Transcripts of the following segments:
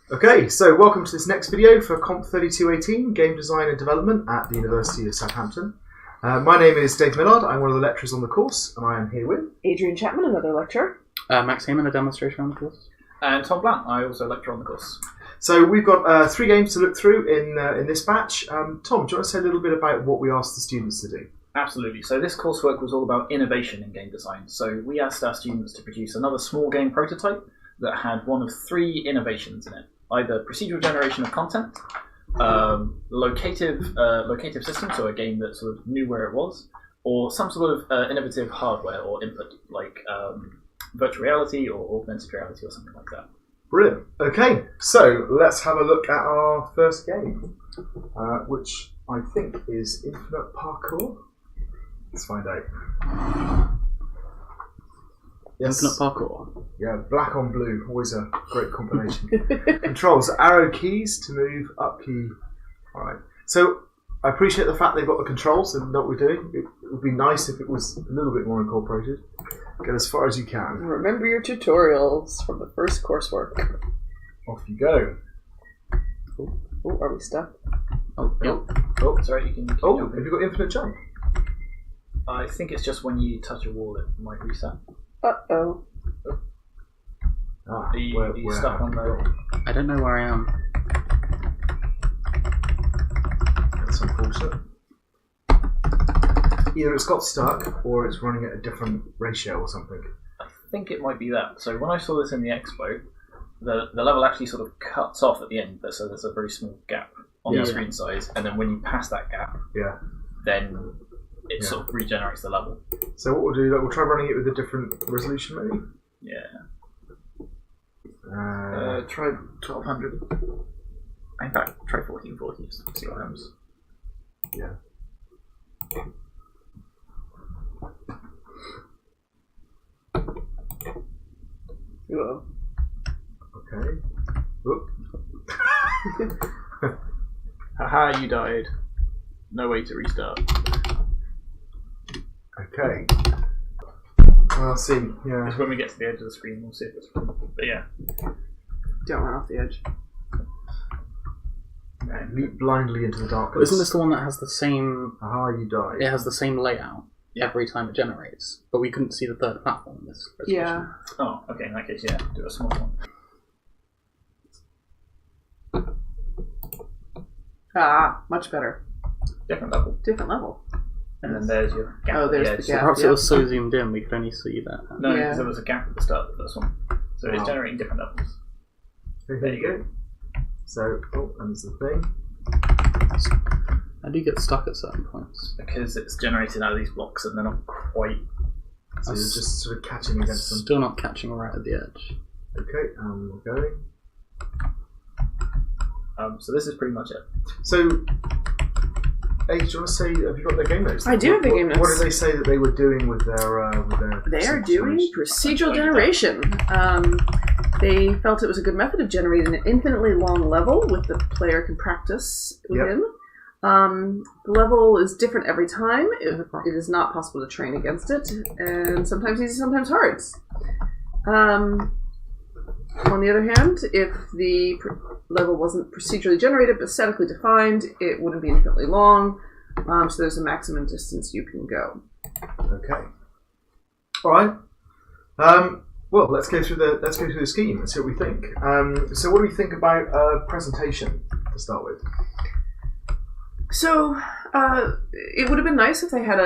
Okay, so welcome to this next video for COMP3218, Game Design and Development at the University of Southampton. My name is Dave Millard, I'm one of the lecturers on the course, and I am here with... Adrian Chapman, another lecturer. Max Heyman, a demonstration on the course. And Tom Blunt, I also lecture on the course. So we've got 3 games to look through in this batch. Tom, do you want to say a little bit about what we asked the students to do? Absolutely. So this coursework was all about innovation in game design. So we asked our students to produce another small game prototype that had one of 3 innovations in it. Either procedural generation of content, locative system, so a game that sort of knew where it was, or some sort of innovative hardware or input, like virtual reality or augmented reality or something like that. Brilliant. Okay, so let's have a look at our first game, which I think is Infinite Parkour. Let's find out. Yes. Infinite Parkour. Yeah, black on blue, always a great combination. Controls, arrow keys to move, up key. Alright, so I appreciate the fact they've got the controls and know what we're doing. It would be nice if it was a little bit more incorporated. Get as far as you can. Remember your tutorials from the first coursework. Off you go. Oh, are we stuck? Oh, yep. Oh, Sorry, you can have you got infinite jump? I think it's just when you touch a wall it might reset. Uh-oh. Ah, Are you stuck on the... I don't know where I am. That's unfortunate. Either it's got stuck or it's running at a different ratio or something. I think it might be that. So when I saw this in the expo, the level actually sort of cuts off at the end, so there's a very small gap on the screen size, and then when you pass that gap, then it sort of regenerates the level. So what we'll do, we'll try running it with a different resolution maybe? Yeah. Try 1200. In fact, try 1440 just to see what happens. Yeah. Uh-oh. Okay. Oop. Haha, you died. No way to restart. Okay. I'll see. Yeah. It's when we get to the edge of the screen, we'll see if it's fun. But yeah. Don't run off the edge. Leap blindly into the darkness. Isn't this the one that has the same... Aha, you died. It has the same layout every time it generates, but we couldn't see the third platform in this resolution. Yeah. Oh, okay, in that case, yeah, do a small one. Ah, much better. Different level. Different level. And then there's your gap Oh, at there's the the edge. So gap. perhaps it was so zoomed in we could only see that. No, Yeah. because there was a gap at the start of the first one. So it's generating different levels. Okay, There you go. So, and there's the thing. I do get stuck at certain points. Because it's generated out of these blocks and they're not quite... So you're just sort of catching against them. Still not catching right at the edge. Okay, and we're going. So this is pretty much it. So, hey, do you want to say, have you got their game notes? I do have the game notes. What did they say that they were doing with their They are doing procedural generation. They felt it was a good method of generating an infinitely long level with the player can practice within. The level is different every time. It is not possible to train against it, and sometimes easy, sometimes hard. On the other hand, if the level wasn't procedurally generated but statically defined, it wouldn't be infinitely long. So there's a maximum distance you can go. Okay. All right. Well, let's go through the scheme and see what we think. So, what do we think about presentation to start with? So, it would have been nice if they had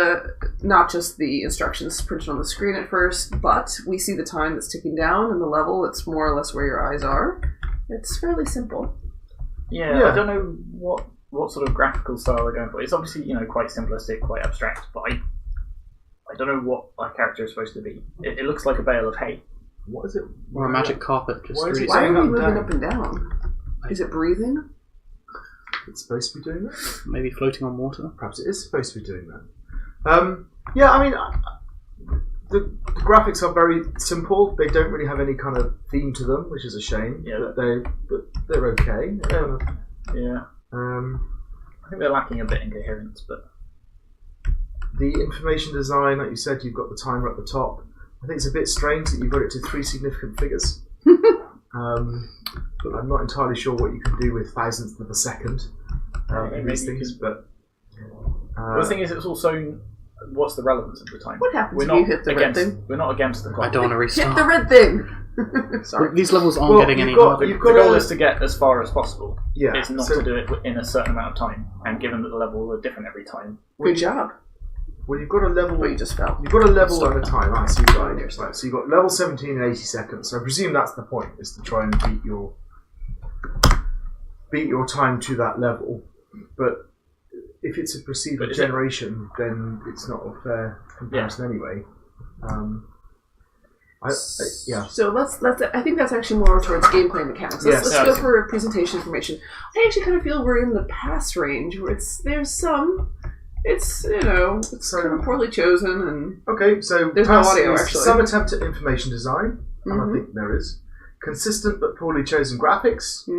not just the instructions printed on the screen at first, but we see the time that's ticking down and the level that's more or less where your eyes are. It's fairly simple. Yeah, I don't know what sort of graphical style they're going for. It's obviously, quite simplistic, quite abstract, but I don't know what our character is supposed to be. It looks like a bale of hay. What is it? Or a magic carpet. Just Why are we moving up and down? Is it breathing? It's supposed to be doing that? Maybe floating on water? Perhaps it is supposed to be doing that. Yeah, I mean, the graphics are very simple. They don't really have any kind of theme to them, which is a shame. Yeah, but they're okay. Yeah. I think they're lacking a bit in coherence, but the information design, like you said, you've got the timer at the top. I think it's a bit strange that you've got it to 3 significant figures. But I'm not entirely sure what you can do with thousandths of a second in these things. But the thing is, it's also what's the relevance of the time? What happens if you hit the red thing? We're not against the clock. I don't want to restart. Hit the red thing! Sorry. Well, these levels aren't getting any harder. The goal is to get as far as possible. Yeah, it's not to do it in a certain amount of time. And given that the levels are different every time. Good job. Well, you've got a level. But you just fell. You've got a level at a time. I see. Right. So you've got level 17 in 80 seconds. So I presume that's the point, is to try and beat your time to that level. But if it's a procedural generation, then it's not a fair comparison anyway. So let's. I think that's actually more towards gameplay mechanics. Let's go for presentation information. I actually kind of feel we're in the pass range where it's kind of poorly chosen and so there's no audio actually. Some attempt at information design, and I think there is. Consistent but poorly chosen graphics,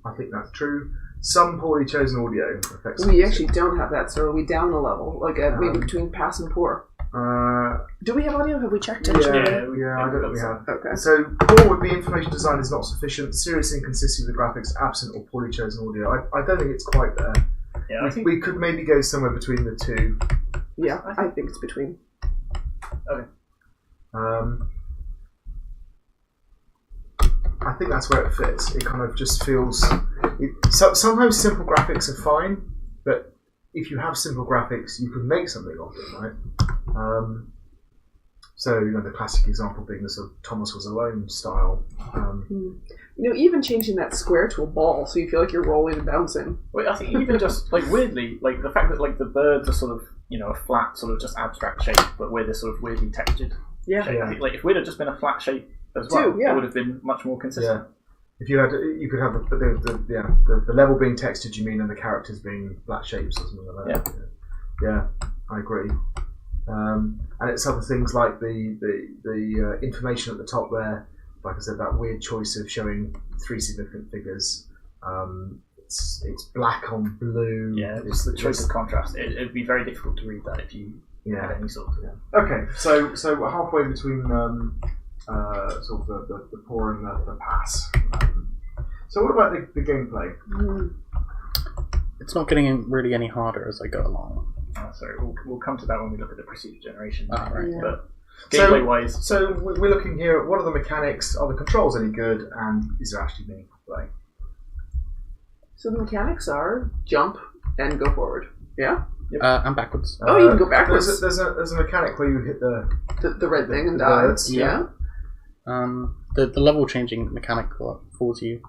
I think that's true. Some poorly chosen audio effects. We actually don't have that, so are we down a level? Like maybe between pass and poor? Do we have audio? Have we checked? Yeah, I don't think we have. Okay. So poor would be information design is not sufficient, serious inconsistency with the graphics, absent or poorly chosen audio. I don't think it's quite there. Yeah, we could maybe go somewhere between the two. Yeah, I think it's between. Okay. I think that's where it fits. It kind of just feels. Sometimes simple graphics are fine, but if you have simple graphics, you can make something of them, right? So the classic example being the sort of Thomas Was Alone style. Even changing that square to a ball, so you feel like you're rolling and bouncing. Well, I think even just weirdly, the fact that the birds are sort of a flat, sort of just abstract shape, but we're this sort of weirdly textured. Yeah. Shape. I think, if we'd have just been a flat shape as well, it would have been much more consistent. Yeah. If you could have the level being textured, you mean, and the characters being flat shapes or something like that. Yeah, I agree. And it's other things like the information at the top there. Like I said, that weird choice of showing three significant figures. It's black on blue. Yeah, it's the choice of contrast. It'd be very difficult to read that if you had any sort of. Okay, so we're halfway between sort of the poor and the pass. So what about the gameplay? It's not getting really any harder as I go along. Sorry, we'll come to that when we look at the procedure generation. Right. Yeah. But gameplay-wise... So we're looking here at what are the mechanics, are the controls any good, and is there actually meaningful play? So the mechanics are jump and go forward. Yeah? Yep. And backwards. You can go backwards. There's a mechanic where you hit the red thing and die. Yeah. The level changing mechanic falls you.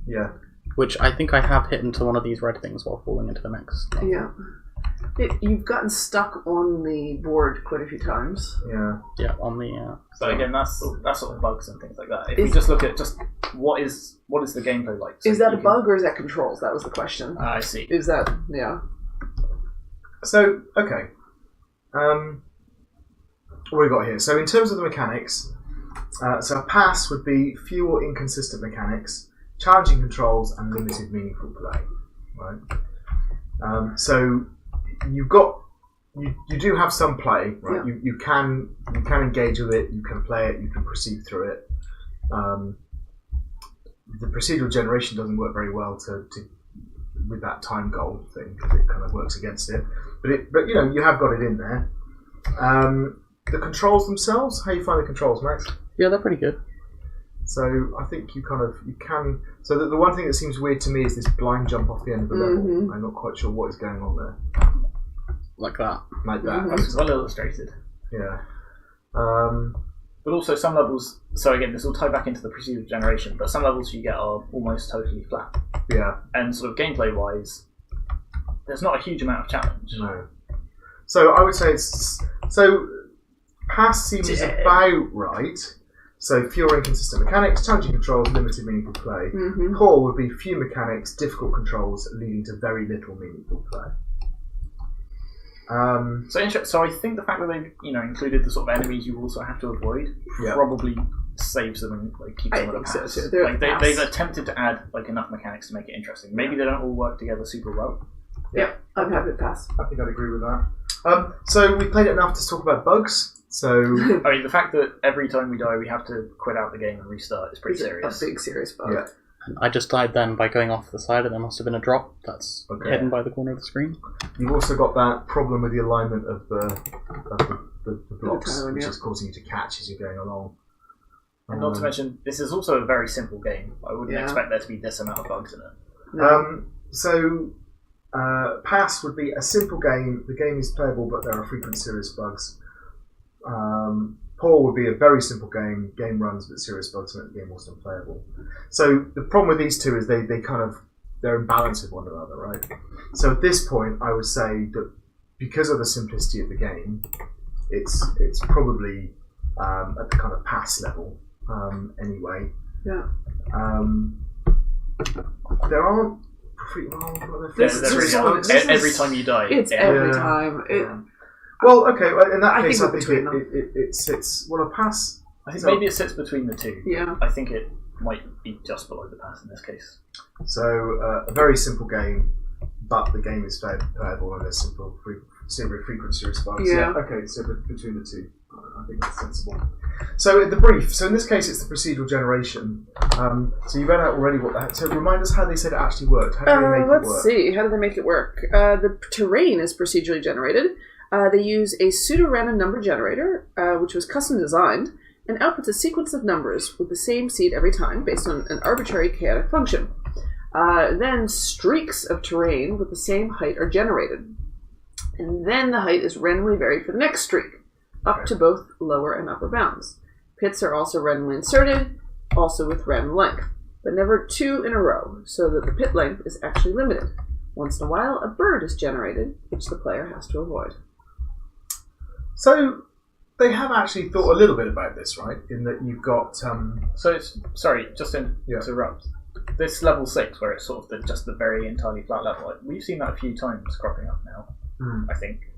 Yeah. Which I think I have hit into one of these red things while falling into the next level. Yeah. You've gotten stuck on the board quite a few times. Yeah. Yeah, on the... So again, that's sort of bugs and things like that. If we just look at just what is the gameplay like? So is that a bug or is that controls? That was the question. I see. Is that... Yeah. So, okay. What have we got here? So in terms of the mechanics, so a pass would be fewer inconsistent mechanics, challenging controls, and limited meaningful play. Right? So you do have some play, right? Yeah. You can engage with it, you can play it, you can proceed through it. The procedural generation doesn't work very well with that time goal thing, because it kind of works against it. But you have got it in there. The controls themselves, how you find the controls, Max? Yeah, they're pretty good. So I think you can. So the one thing that seems weird to me is this blind jump off the end of the level. I'm not quite sure what is going on there. Like that. Like that. It's well illustrated. Yeah. But also some levels. So again, this will tie back into the procedural generation. But some levels you get are almost totally flat. Yeah. And sort of gameplay wise, there's not a huge amount of challenge. No. So I would say pass seems about right. So fewer inconsistent mechanics, challenging controls, limited meaningful play. Poor would be few mechanics, difficult controls, leading to very little meaningful play. So I think the fact that they've included the sort of enemies you also have to avoid probably saves them and keeps them at a pass. So they've attempted to add enough mechanics to make it interesting. Maybe they don't all work together super well. Yeah, I'm happy with pass. I think I'd agree with that. So we played it enough to talk about bugs. So I mean, the fact that every time we die we have to quit out the game and restart is pretty serious. A big serious bug. Yeah. I just died then by going off the side, and there must have been a drop that's Okay. hidden by the corner of the screen. you've also got that problem with the alignment of the blocks, time, which yeah. is causing you to catch as you're going along. And not to mention, this is also a very simple game. I wouldn't Yeah. expect there to be this amount of bugs in it. No. So Pass would be a simple game. The game is playable, but there are frequent serious bugs. Pour would be a very simple game. Game runs, but serious bugs make the game also unplayable. So the problem with these two is they're in balance with one another, right? So at this point, I would say that because of the simplicity of the game, it's probably at the kind of Pass level anyway. Yeah. There aren't. Every time you die. It's every time. Well, okay. Well, in that I case, think I think between them. it sits. Well, a Pass. I think maybe it sits between the two. Yeah. I think it might be just below the Pass in this case. So a very simple game, but the game is playable and there's simple, frequent serious bugs. Yeah. Okay. So between the two, I think that's sensible. So the brief. So in this case, it's the procedural generation. So you read out already what that. So remind us how they said it actually worked. How did they make it work? Let's see. How do they make it work? The terrain is procedurally generated. They use a pseudo-random number generator, which was custom designed, and outputs a sequence of numbers with the same seed every time based on an arbitrary chaotic function. Then streaks of terrain with the same height are generated. And then the height is randomly varied for the next streak, up to both lower and upper bounds. Pits are also randomly inserted, also with random length, but never two in a row, so that the pit length is actually limited. Once in a while, a bird is generated, which the player has to avoid. So they have actually thought a little bit about this, right? In that you've got. So it's just to interrupt. This level 6, where it's sort of just the very entirely flat level, we've seen that a few times cropping up now. I think.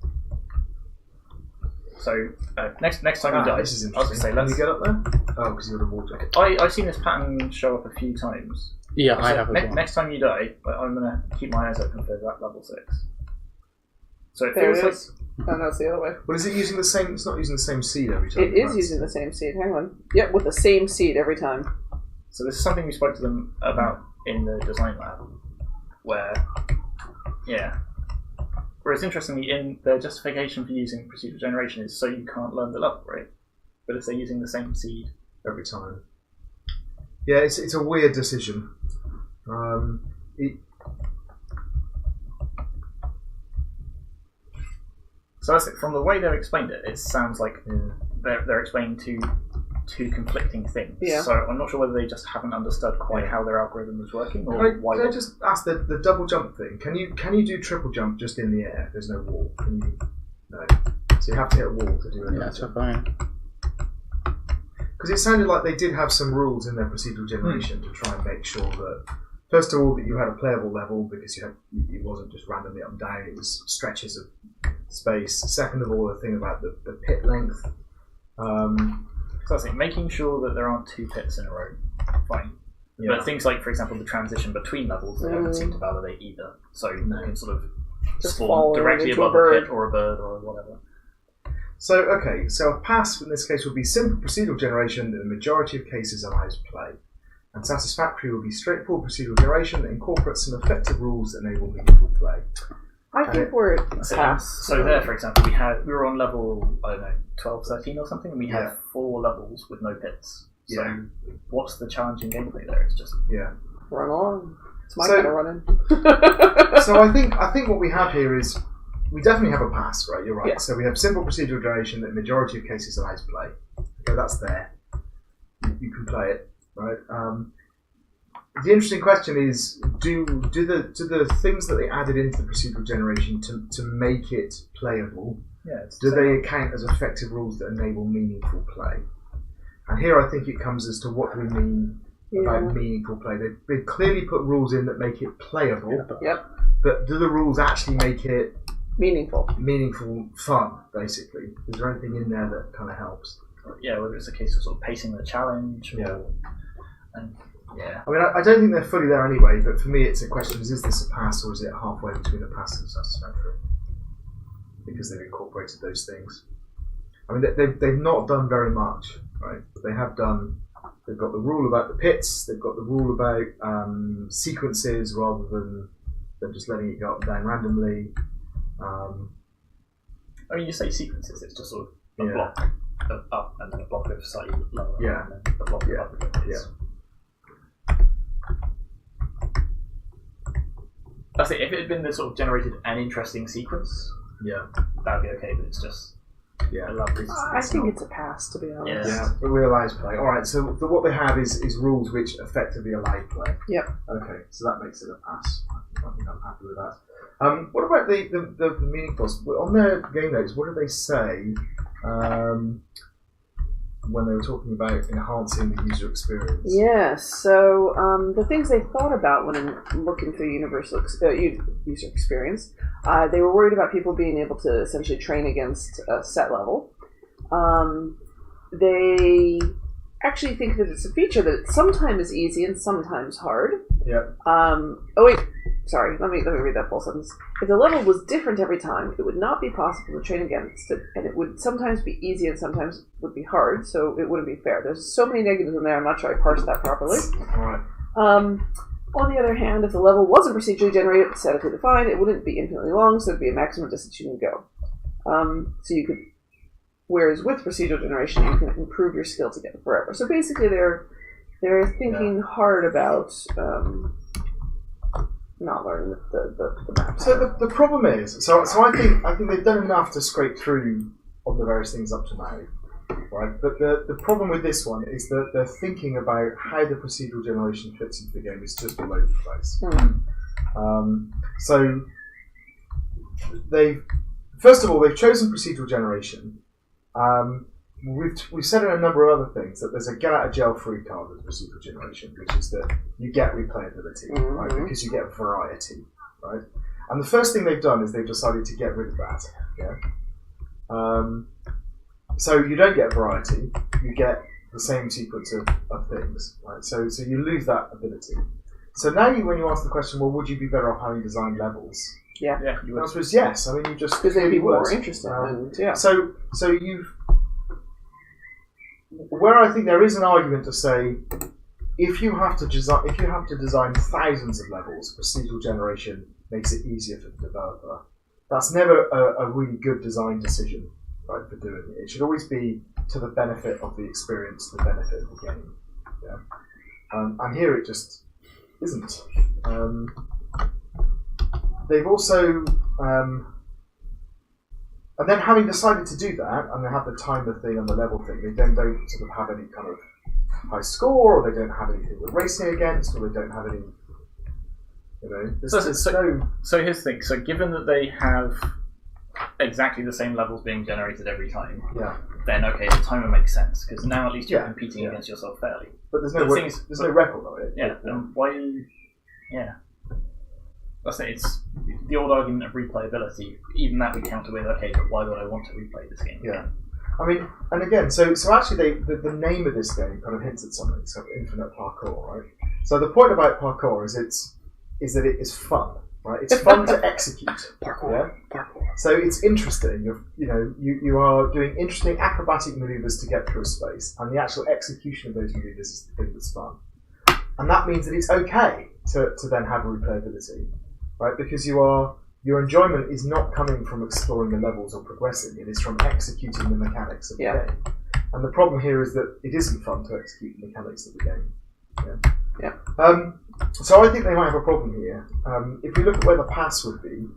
So next time you die, This is I was interesting. going to say, Can you get up there? Oh, because you're the wall jacket. I've seen this pattern show up a few times. Yeah, So I have as well. Next time you die, I'm going to keep my eyes open for that level 6. So it There feels it like is. Oh, no, it's the other way. But is it using the same? It's not using the same seed every time. It is using the same seed. Hang on. Yep, with the same seed every time. So this is something we spoke to them about in the design lab, where, whereas interestingly, in their justification for using procedural generation is so you can't learn the level, right? But if they're using the same seed every time. Yeah, it's a weird decision. So that's it. From the way they've explained it, it sounds like they're explaining two conflicting things. Yeah. So I'm not sure whether they just haven't understood quite how their algorithm was working, or why. Can I just ask the double jump thing? Can you do triple jump just in the air? There's no wall. Can you? No. So you have to hit a wall to do it. Yeah, that's fine. Because it sounded like they did have some rules in their procedural generation to try and make sure that, first of all, that you had a playable level because it wasn't just randomly up and down. It was stretches of space. Second of all, the thing about the pit length. So I think making sure that there aren't two pits in a row, fine. Yeah. But things like, for example, the transition between levels, they don't seem to validate either. So you can sort of Just spawn fall directly into a above a bird. pit or a bird or whatever. So, okay, so a pass in this case would be simple procedural generation that in the majority of cases allows play. And satisfactory would be straightforward procedural generation that incorporates some effective rules that enable meaningful play. I think we're at pass. So there, for example, we were on level, I don't know, 12, 13 or something, and we had 4 levels with no pits. So what's the challenging gameplay there? It's just Run on. It's my kind of running. So I think what we have here is we definitely have a pass, right? You're right. Yeah. So we have simple procedural generation that in the majority of cases allows play. Okay, that's there. You can play it, right? The interesting question is, do the things that they added into the procedural generation to make it playable, do they account as effective rules that enable meaningful play? And here I think it comes as to what do we mean about meaningful play. They've clearly put rules in that make it playable, but do the rules actually make it meaningful fun, basically? Is there anything in there that kind of helps? Yeah, whether it's a case of sort of pacing the challenge or... I mean, I don't think they're fully there anyway, but for me it's a question, is this a pass or is it halfway between a pass and satisfactory? Because they've incorporated those things. I mean, they've not done very much, right? But they have done. They've got the rule about the pits. They've got the rule about sequences rather than just letting it go up and down randomly. I mean, you say sequences. It's just sort of a block up and then a block of slightly lower. Yeah. And then a block of up again. Yeah. That's it. If it had been the sort of generated an interesting sequence, that would be okay. But it's just I love this. I think it's a pass, to be honest. Yeah, but it allows play. All right, so what they have is rules which effectively allow play. Yep. Okay, so that makes it a pass. I think I'm happy with that. What about the meaningfuls? On their game notes, what do they say when they were talking about enhancing the user experience? Yes, so the things they thought about when looking through user experience, they were worried about people being able to essentially train against a set level. They actually think that it's a feature that sometimes is easy and sometimes hard. Yeah. Sorry, let me read that full sentence. If the level was different every time, it would not be possible to train against it, and it would sometimes be easy and sometimes would be hard, so it wouldn't be fair. There's so many negatives in there, I'm not sure I parsed that properly. All right. On the other hand, if the level wasn't procedurally generated, statically defined, it wouldn't be infinitely long, so it'd be a maximum distance you can go. So you could, whereas with procedural generation, you can improve your skill to get it forever. So basically, they're thinking hard about not learning the map. So the problem is, so I think they've done enough to scrape through on the various things up to now, right? But the problem with this one is that they're thinking about how the procedural generation fits into the game is just all over the place. So first of all they've chosen procedural generation. We've said in a number of other things that there's a get out of jail free card with procedural generation, which is that you get replayability, right? Because you get variety, right? And the first thing they've done is they've decided to get rid of that. Yeah. So you don't get variety, you get the same sequence of things, right? So you lose that ability. So now when you ask the question, well, would you be better off having designed levels? Yeah. The answer is yes. I mean, you just because they'd be more would. interesting. Yeah. So you've where I think there is an argument to say if you have to design thousands of levels, procedural generation makes it easier for the developer. That's never a really good design decision, right? For doing it, it should always be to the benefit of the experience, the benefit of the game. Yeah. And here it just isn't. They've also, and then having decided to do that, and they have the timer thing and the level thing, they then don't sort of have any kind of high score, or they don't have anything we're racing against, or they don't have any, So here's the thing. So given that they have exactly the same levels being generated every time, then okay, the timer makes sense, because now at least you're competing against yourself fairly. But there's no record of it. Yeah, and why? Yeah. That's it. It's the old argument of replayability. Even that we counter with, okay, but why would I want to replay this game? Yeah. I mean, and again, so actually the name of this game kind of hints at something, so infinite parkour, right? So the point about parkour is that it is fun, right? It's fun to execute. Parkour. So it's interesting. You are doing interesting acrobatic maneuvers to get through a space, and the actual execution of those maneuvers is the thing that's fun. And that means that it's okay to then have replayability. Right, because your enjoyment is not coming from exploring the levels or progressing; it is from executing the mechanics of the game. And the problem here is that it isn't fun to execute the mechanics of the game. So I think they might have a problem here. If we look at where the pass would be,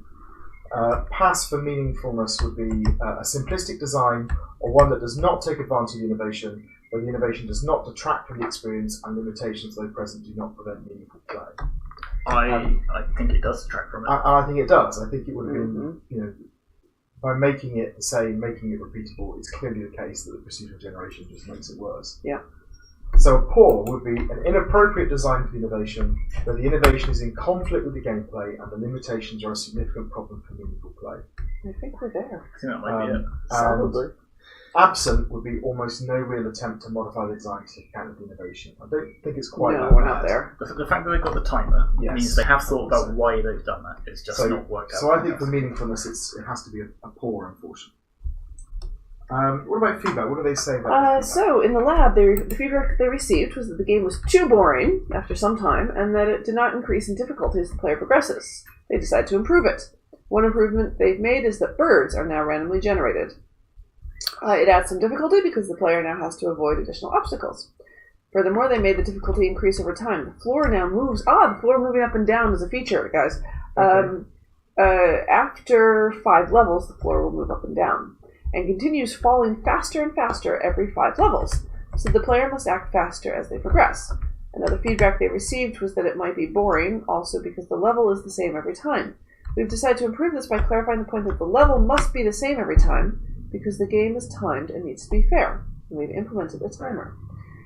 pass for meaningfulness would be a simplistic design or one that does not take advantage of the innovation, where the innovation does not detract from the experience and limitations though present do not prevent meaningful play. I think it does detract from it. I think it does. I think it would have been, by making it the same, making it repeatable, it's clearly the case that the procedural generation just makes it worse. Yeah. So poor would be an inappropriate design for the innovation, where the innovation is in conflict with the gameplay and the limitations are a significant problem for meaningful play. I think we're there. I think that might be it. Probably. Absent would be almost no real attempt to modify the design to account for the innovation. I don't think it's quite we're not there. The fact that they've got the timer means they have thought about why they've done that. It's just not worked out. So I think for meaningfulness, it has to be a poor, unfortunately. What about feedback? What do they say about feedback? So, in the lab, the feedback they received was that the game was too boring after some time, and that it did not increase in difficulty as the player progresses. They decided to improve it. One improvement they've made is that birds are now randomly generated. It adds some difficulty because the player now has to avoid additional obstacles. Furthermore, they made the difficulty increase over time. The floor now moves. The floor moving up and down is a feature, guys. Okay. After 5 levels, the floor will move up and down, and continues falling faster and faster every 5 levels, so the player must act faster as they progress. Another feedback they received was that it might be boring, also because the level is the same every time. We've decided to improve this by clarifying the point that the level must be the same every time, because the game is timed and needs to be fair, and we've implemented a timer.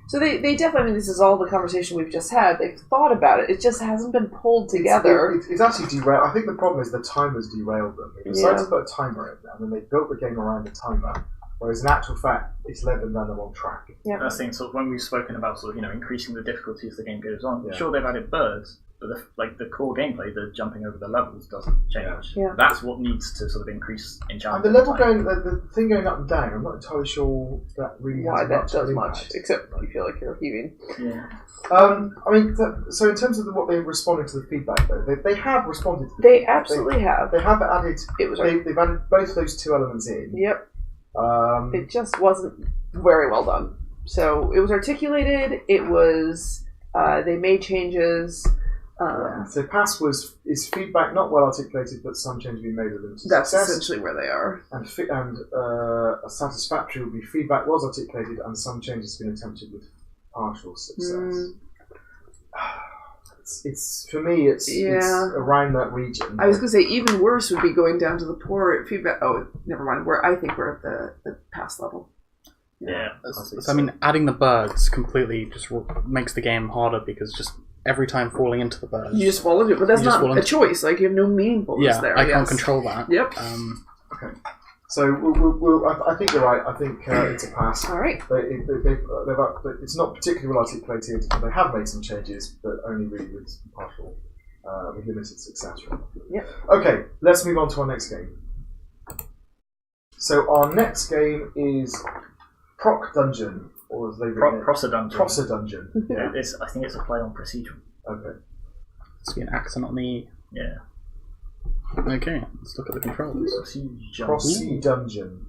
So they definitely, this is all the conversation we've just had, they've thought about it, it just hasn't been pulled together. It's actually derailed. I think the problem is the timers derailed them. They decided to put a timer in there, and then they built the game around the timer, whereas in actual fact, it's led them down the wrong track. Yeah. I think sort of when we've spoken about sort of, increasing the difficulty as the game goes on, sure they've added birds, but the core gameplay, the jumping over the levels, doesn't change. Yeah. That's what needs to sort of increase in challenge. And the level the thing going up and down, I'm not entirely sure that really Why has that much does impact. much, except you feel like you're heaving. Yeah. So in terms of what they responded to the feedback, though, they have responded to the They feedback. absolutely have. They have added. It was They've added both those 2 elements in. Yep. It It just wasn't very well done. So it was articulated. It was. They made changes. So pass is feedback not well articulated, but some changes being made with them. That's success. essentially where they are. And a satisfactory will be feedback was articulated, and some changes have been attempted with partial success. It's for me. It's around that region. I was going to say even worse would be going down to the poor feedback. Oh, never mind. I think we're at the pass level. Yeah. So, I mean, adding the birds completely just makes the game harder because just every time falling into the birds, You just fall into it, but that's not a choice. Like you have no meaningfulness there. I can't control that. Yep. Okay. So I think you're right. I think it's a pass. All right. It's not particularly well articulated. They have made some changes, but only really with partial, with limited success. Right? Yep. Okay, let's move on to our next game. So our next game is Procedungeon, or as they Procedungeon. Procedungeon. Yeah. I think it's a play on procedural. Okay. Let's be an accent on the. Yeah. Okay, let's look at the controls. Procedungeon.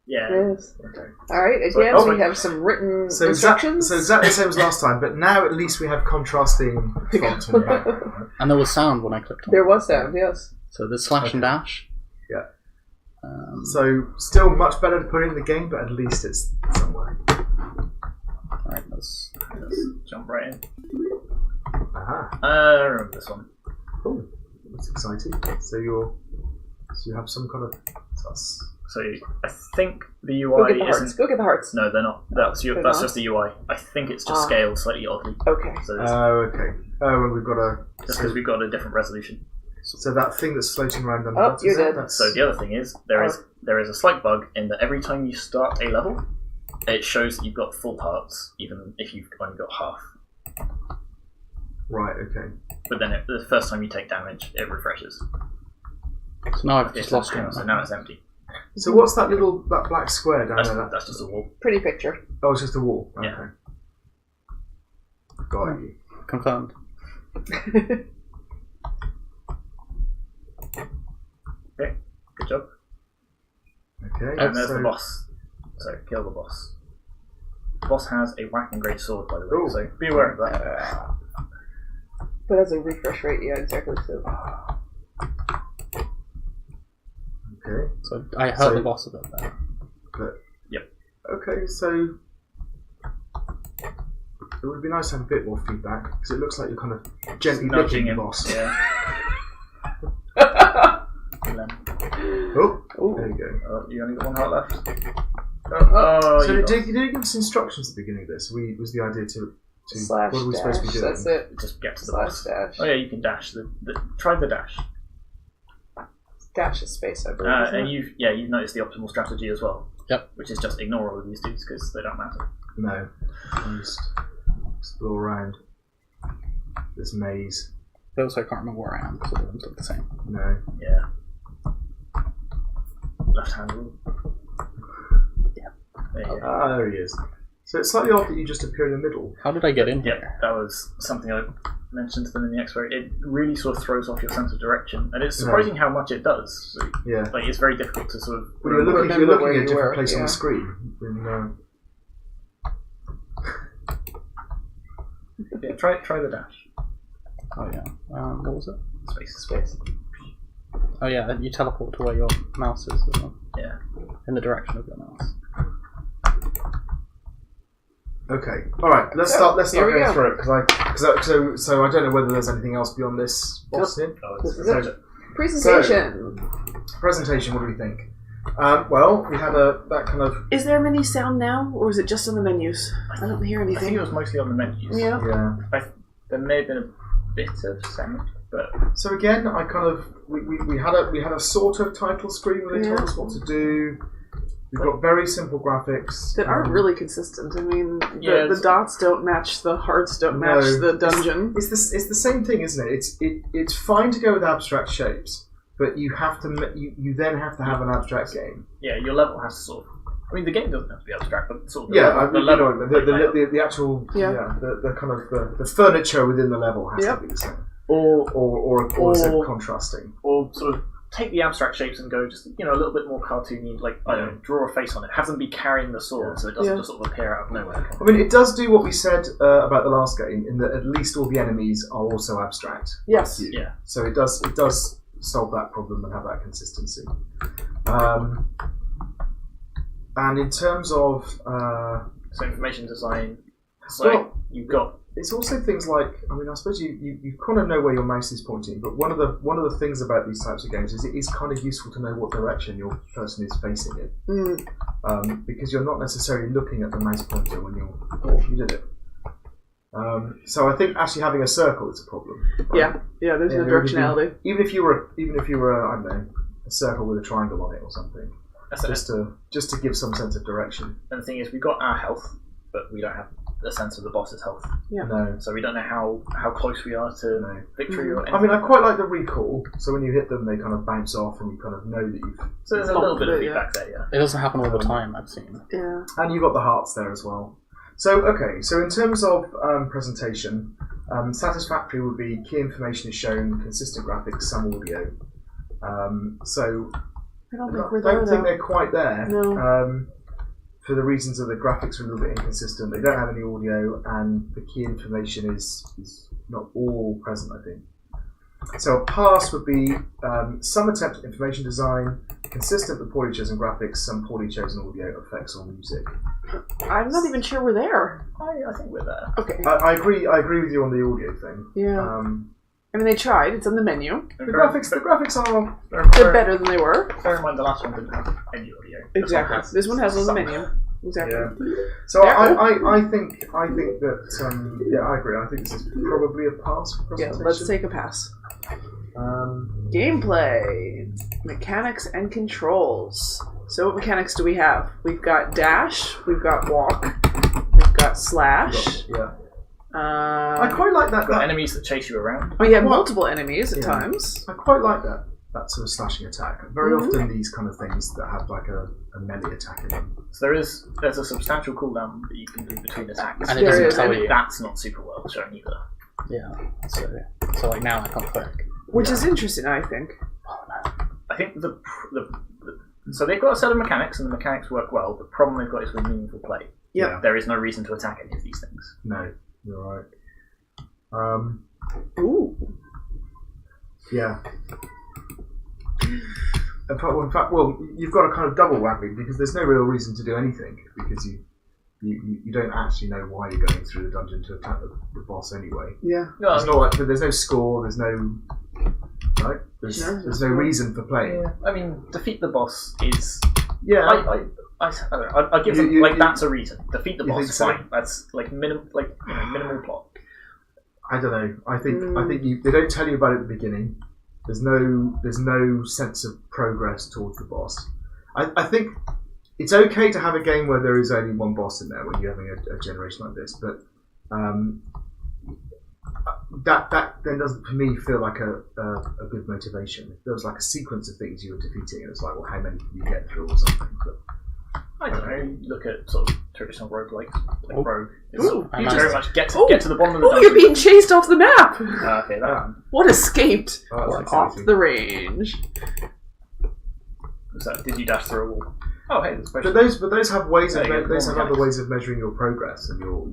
Yeah. Yes. Okay. All right. Again, we have some written instructions. So exactly the same as last time, but now at least we have contrasting font and background. And there was sound when I clicked on it. There was sound, yes. So there's slash and dash. Yeah. So still much better to put in the game, but at least it's somewhere. Alright, let's jump right in. Aha. I remember this one. Cool. That's exciting. So you have some kind of. So I think the UI isn't. Go get the hearts. No, they're not. That's just the UI. I think it's just scaled slightly oddly. Okay. So okay. Oh, and we've got just because we've got a different resolution. So that thing that's floating around on the bottom. You're dead. So the other thing is there is a slight bug in that every time you start a level, it shows that you've got full hearts, even if you've only got half. Right. Okay. But then the first time you take damage, it refreshes. So now I've just lost it. So now it's empty. So what's that black square down there? That's just a wall. Pretty picture. Oh, it's just a wall. Okay. Yeah. Got you. Confirmed. Okay. Good job. Okay. And there's the boss. So kill the boss. The boss has a whacking great sword, by the way. Ooh. So be aware of that. But as a refresh rate, yeah, exactly. So. Okay. So I hurt the boss a bit there. But, yep. Okay, so it would be nice to have a bit more feedback because it looks like you're kind of gently nudging the boss. Yeah. Oh, there you go. You only got one heart left. So did you give us instructions at the beginning of this? Was the idea to slash what are we dash, supposed to be doing? that's it. Just get to the Slash boss. dash. Oh yeah, you can dash. Try the dash. Dash is space, I believe. And you've noticed the optimal strategy as well. Yep. Which is just ignore all of these dudes because they don't matter. No. Just explore around this maze. But also I can't remember where I am because all of them look the same. No. Yeah. Left hand rule. There he is. So it's slightly odd that you just appear in the middle. How did I get in Yeah, here? that was something I mentioned to them in the expo. It really sort of throws off your sense of direction, and it's surprising how much it does. So, Yeah. like it's very difficult to sort of. Well, you're looking Remember at where a you different were, place on yeah. the screen. Yeah, try the dash. Oh yeah. What was it? Space. Oh yeah, you teleport to where your mouse is, isn't it? Yeah. In the direction of your mouse. Okay. All right. Let's start here we going go. through it so I don't know whether there's anything else beyond this boss here. This is it. Presentation. Presentation. What do we think? Well, we had that kind of Is there any sound now, or is it just on the menus? I don't hear I think anything. it was mostly on the menus. Yeah. There may have been a bit of sound, but So again, I kind of we had a sort of title screen where they told us what to do. We've got very simple graphics That aren't really consistent. I mean, Yeah, the dots don't match, the hearts don't match the dungeon. It's the same thing, isn't it? It's fine to go with abstract shapes, but you have to you then have to have an abstract game. yeah, your level has to sort of. I mean, the game doesn't have to be abstract, but sort of The level, the actual Yeah. the kind of the furniture within the level has Yep. to be the same, or or is it contrasting? or sort of take the abstract shapes and go just a little bit more cartoony, like I don't know, draw a face on it, have them be carrying the sword so it doesn't just sort of appear out of nowhere. I mean, it does do what we said about the last game, in that at least all the enemies are also abstract. Yes. Yeah. So it does solve that problem and have that consistency. And in terms of So information design, so you've got it's also things like, I mean, I suppose you kind of know where your mouse is pointing, but one of the things about these types of games is it is kind of useful to know what direction your person is facing in, because you're not necessarily looking at the mouse pointer when you did it. So I think actually having a circle is a problem. Right? Yeah. There's no directionality. Even if you were I don't know, a circle with a triangle on it or something, that's it. just to give some sense of direction. And the thing is, we've got our health, but we don't have a sense of the boss's health. Yeah. No. So we don't know how close we are to victory or anything. I mean, I quite like the recall. So when you hit them, they kind of bounce off, and you kind of know that you've. So there's a little bit of feedback there, yeah. It doesn't happen all the time, I've seen. Yeah. And you've got the hearts there as well. So in terms of presentation, satisfactory would be key information is shown, consistent graphics, some audio. So I don't think I we're there, don't think though. they're quite there. No. For the reasons that the graphics are a little bit inconsistent, they don't have any audio, and the key information is not all present, I think. So a pass would be some attempt at information design, consistent with poorly chosen graphics, some poorly chosen audio, effects, or music. I'm not even sure we're there. I think we're there. Okay. I agree with you on the audio thing. Yeah. I mean, they tried. It's on the menu. The graphics are They're better than they were. Bear in mind the last one didn't have any audio. Exactly. This one has on the menu. Exactly. Yeah. So I think that I agree. I think this is probably a pass for Yeah, presentation. let's take a pass. Gameplay, mechanics and controls. So what mechanics do we have? We've got dash, we've got walk, we've got slash. Yeah. I quite like that. You've got enemies that chase you around. We have multiple enemies at times. I quite like that sort of slashing attack. Very often these kind of things that have like a melee attack in them. So there's a substantial cooldown that you can do between attacks. And it doesn't tell you. That's not super well shown either. Yeah. So like now I can't click. Which is interesting, I think. I think so they've got a set of mechanics, and the mechanics work well. The problem they've got is with meaningful play. Yeah. There is no reason to attack any of these things. No, you're right. Ooh. Yeah. In fact, you've got a kind of double whammy because there's no real reason to do anything because you don't actually know why you're going through the dungeon to attack the boss anyway. Yeah. No, It's not like there's no score. There's no right. There's no reason for playing. yeah. I mean, defeat the boss is. Yeah. I don't know. I give them that's a reason. Defeat the You think boss, so? fine. That's like minimal plot. I don't know. I think they don't tell you about it at the beginning. There's no sense of progress towards the boss. I think it's okay to have a game where there is only one boss in there when you're having a generation like this, but that then doesn't, for me, feel like a good motivation. If there was like a sequence of things you were defeating, and it's like, well, how many can you get through or something? But I don't know. Look at sort of traditional roguelikes, like Rogue. It's Ooh, you you just just- very much get to the bottom of the Oh, dungeon. you're being chased off the map! Okay, that one. What escaped? Oh, that's Off exciting. the range. So, did you dash through a wall? Oh, hey, there's But those have ways of Yeah, you get those more have other mechanics. ways of measuring your progress and your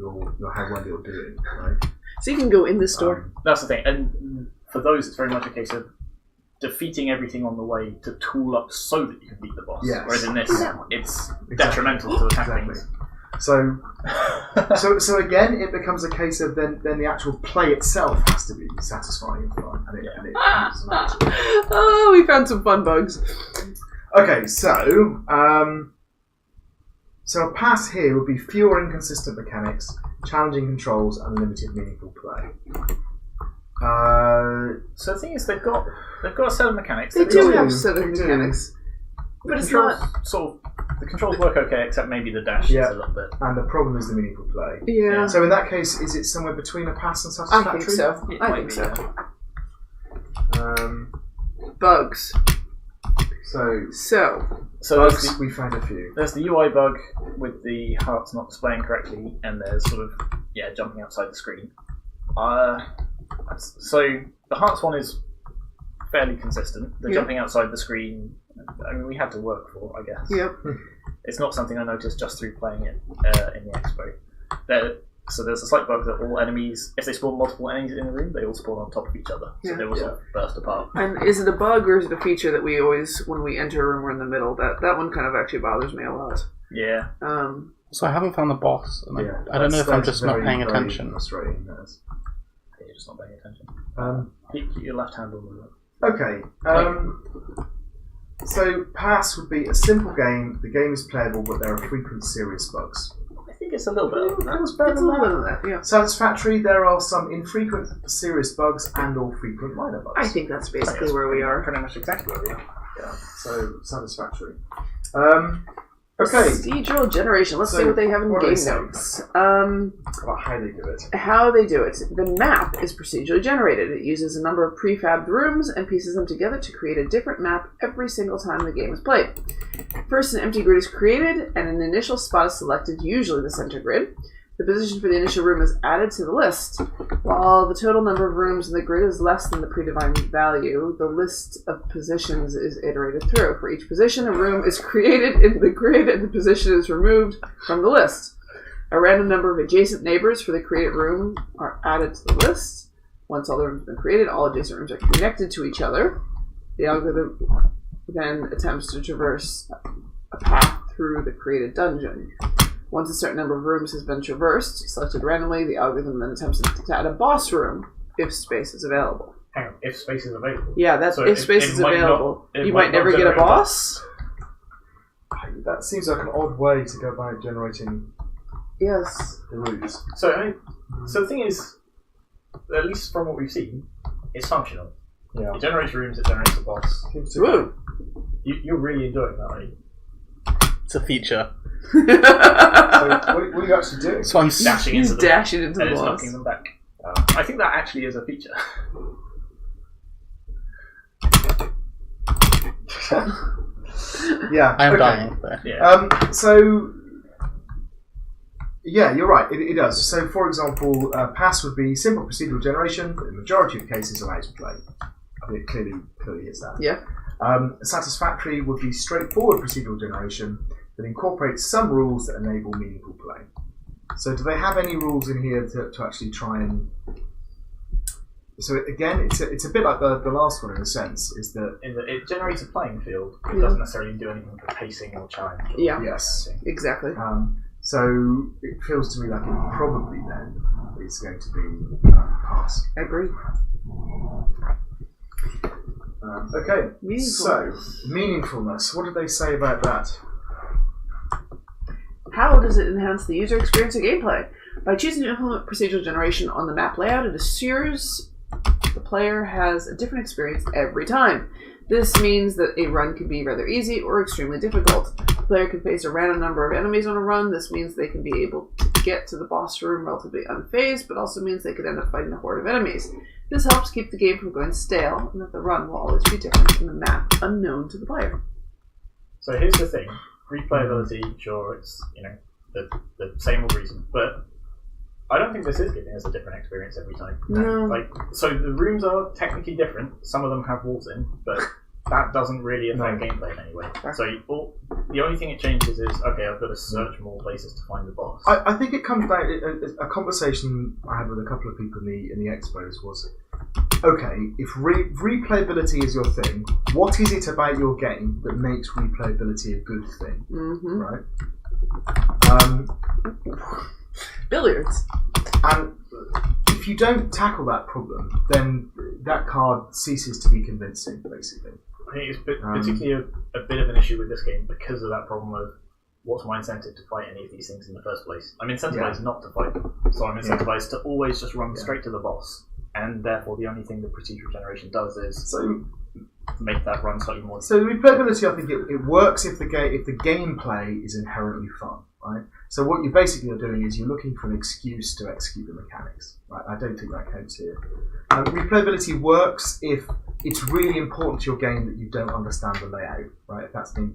how well you're doing, right? So you can go in this door. That's the thing, and for those, it's very much a case of defeating everything on the way to tool up so that you can beat the boss. Yes. Whereas in this, it's Exactly. detrimental to attacking. Exactly. So again, it becomes a case of then the actual play itself has to be satisfying and fun, and it doesn't matter. Oh, we found some fun bugs. Okay, so a pass here would be fewer inconsistent mechanics, challenging controls, and limited meaningful play. So the thing is, they've got a set of mechanics. They They've do got- have set of They do. mechanics. the But it's controls not... sort of the controls work okay, except maybe the dash Yeah. is a little bit. And the problem is the meaningful play. Yeah, So in that case, is it somewhere between a pass and I satisfactory? think so. It I might think be, so. So Bugs. So, So there's bugs, the, we found a few. there's the UI bug with the hearts not displaying correctly, and there's sort of jumping outside the screen. So the hearts one is fairly consistent. The Yeah. jumping outside the screen, I mean, we had to work for, I guess. yep. It's not something I noticed just through playing it in the expo. So there's a slight bug that all enemies, if they spawn multiple enemies in a room, they all spawn on top of each other. So Yeah. they all sort of burst apart. And is it a bug or is it a feature that we always, when we enter a room, we're in the middle? That one kind of actually bothers me a lot. Yeah. So I haven't found the boss, and Yeah, I don't know if I'm that's just not very, paying very attention. Frustrating, that is. You're just not paying attention. Um, Keep your left hand on the wheel. Okay. So pass would be a simple game. The game is playable, but there are frequent serious bugs. I think it's a little bit of that. It's better It's a than little that. bit of that, yeah. Satisfactory. There are some infrequent serious bugs and/or frequent minor bugs. I think that's basically where we are. Pretty much exactly where we are. Yeah. So satisfactory. Okay. Procedural generation. Let's So, see what they have in what do game they say? notes. About how they do it. How they do it. The map is procedurally generated. It uses a number of prefabbed rooms and pieces them together to create a different map every single time the game is played. First, an empty grid is created and an initial spot is selected, usually the center grid. The position for the initial room is added to the list. While the total number of rooms in the grid is less than the predefined value, the list of positions is iterated through. For each position, a room is created in the grid and the position is removed from the list. A random number of adjacent neighbors for the created room are added to the list. Once all the rooms have been created, all adjacent rooms are connected to each other. The algorithm then attempts to traverse a path through the created dungeon. Once a certain number of rooms has been traversed, selected randomly, the algorithm then attempts to add a boss room if space is available. Hang on, if space is available. Yeah, that's So if it- space it is might available. not- it You might might not never get a generate a boss. That seems like an odd way to go about generating Yes. the roots. So the thing is, at least from what we've seen, it's functional. Yeah. It generates rooms, it generates a boss. Seems to Woo. You're really enjoying that, aren't you? It's a feature. So what are you actually doing? So I'm Dashing He's into them, dashing into and the it's boss. knocking them back. I think that actually is a feature. Yeah. I'm okay. dying there. Yeah. So, yeah, you're right. It does. So, for example, pass would be simple procedural generation, but in the majority of cases allows play. I think it clearly hits that. Yeah. Satisfactory would be straightforward procedural generation that incorporates some rules that enable meaningful play. So, do they have any rules in here to actually try and? So again, it's a bit like the last one in a sense, is that It generates a playing field. It Yeah. doesn't necessarily do anything for pacing or challenge. Or Yeah. yes. Exactly. So it feels to me like it probably then is going to be pass. I agree. Okay, Meaningful. so meaningfulness. What did they say about that? How does it enhance the user experience of gameplay? By choosing to implement procedural generation on the map layout, it assures the player has a different experience every time. This means that a run can be rather easy or extremely difficult. The player can face a random number of enemies on a run. This means they can be able to get to the boss room relatively unfazed, but also means they could end up fighting a horde of enemies. This helps keep the game from going stale, and that the run will always be different from the map unknown to the player. So here's the thing. replayability, sure, it's the same old reason, but I don't think this is giving us a different experience every time. No. So the rooms are technically different. Some of them have walls in, but that doesn't really affect gameplay in any way. So the only thing it changes is, okay, I've got to search more places to find the boss. I think it comes down to a conversation I had with a couple of people in the expos was, okay, if replayability is your thing, what is it about your game that makes replayability a good thing? Mm-hmm. Right? Billiards. And if you don't tackle that problem, then that card ceases to be convincing, basically. I think it's particularly a bit of an issue with this game because of that problem of what's my incentive to fight any of these things in the first place. I'm incentivized not to fight them, so I'm incentivized to always just run straight to the boss, and therefore the only thing the procedural generation does is make that run slightly more. So replayability, I think it works if the gameplay is inherently fun, right? So what you basically are doing is you're looking for an excuse to execute the mechanics, right? I don't think that counts here. Replayability works if it's really important to your game that you don't understand the layout, right? If that's an